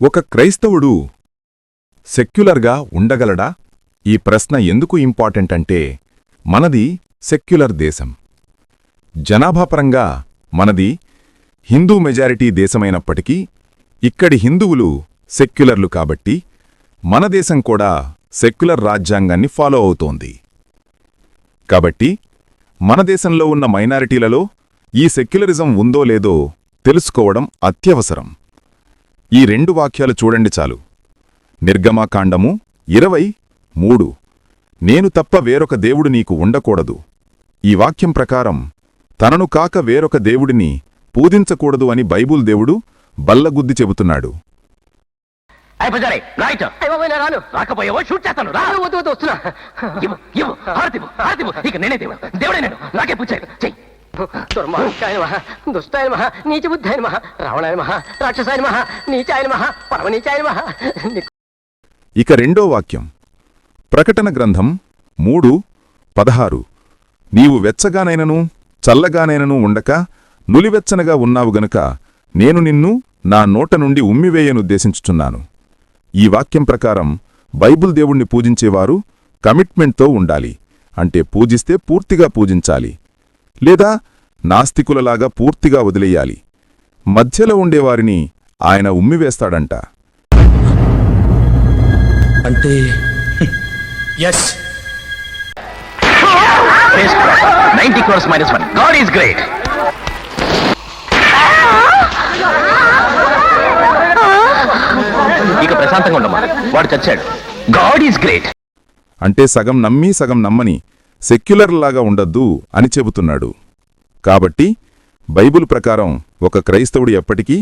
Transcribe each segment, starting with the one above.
ఒక క్రైస్తవుడు సెక్యులర్గా ఉండగలడా? ఈ ప్రశ్న ఎందుకు ఇంపార్టెంట్ అంటే మనది సెక్యులర్ దేశం. జనాభాపరంగా మనది హిందూ మెజారిటీ దేశమైనప్పటికీ ఇక్కడి హిందువులు సెక్యులర్లు కాబట్టి మన దేశం కూడా సెక్యులర్ రాజ్యాంగాన్ని ఫాలో అవుతోంది. కాబట్టి మన దేశంలో ఉన్న మైనారిటీలలో ఈ సెక్యులరిజం ఉందో లేదో తెలుసుకోవడం అత్యవసరం. ఈ 2 వాక్యాలు చూడండి చాలు. నిర్గమాకాండము 20:3 నేను తప్ప వేరొక దేవుడు నీకు ఉండకూడదు. ఈ వాక్యం ప్రకారం తనను కాక వేరొక దేవుడిని పూజించకూడదు అని బైబుల్ దేవుడు బల్లగుద్ది చెబుతున్నాడు. ఇక 2వ వాక్యం ప్రకటన గ్రంథం 3:16 నీవు వెచ్చగానైనను చల్లగానైనను ఉండక నులివెచ్చనగా ఉన్నావు గనుక నేను నిన్ను నా నోట నుండి ఉమ్మివేయనుద్దేశించుచున్నాను. ఈ వాక్యం ప్రకారం బైబుల్ దేవుణ్ణి పూజించేవారు కమిట్మెంట్తో ఉండాలి. అంటే పూజిస్తే పూర్తిగా పూజించాలి, లేదా నాస్తికులలాగా పూర్తిగా వదిలేయాలి. మధ్యలో ఉండేవారిని ఆయన ఉమ్మివేస్తాడంట. అంటే yes 90 crores minus 1. God is great. ఇక ప్రశాంతంగా ఉండమ్మా, వాడు చచ్చాడు. గాడ్ ఈజ్ గ్రేట్ అంటే సగం నమ్మి సగం నమ్మని సెక్యులర్లాగా ఉండద్దు అని చెబుతున్నాడు. కాబట్టి బైబుల్ ప్రకారం ఒక క్రైస్తవుడు ఎప్పటికీ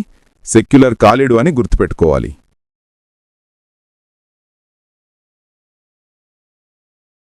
సెక్యులర్ కాలేడు అని గుర్తుపెట్టుకోవాలి.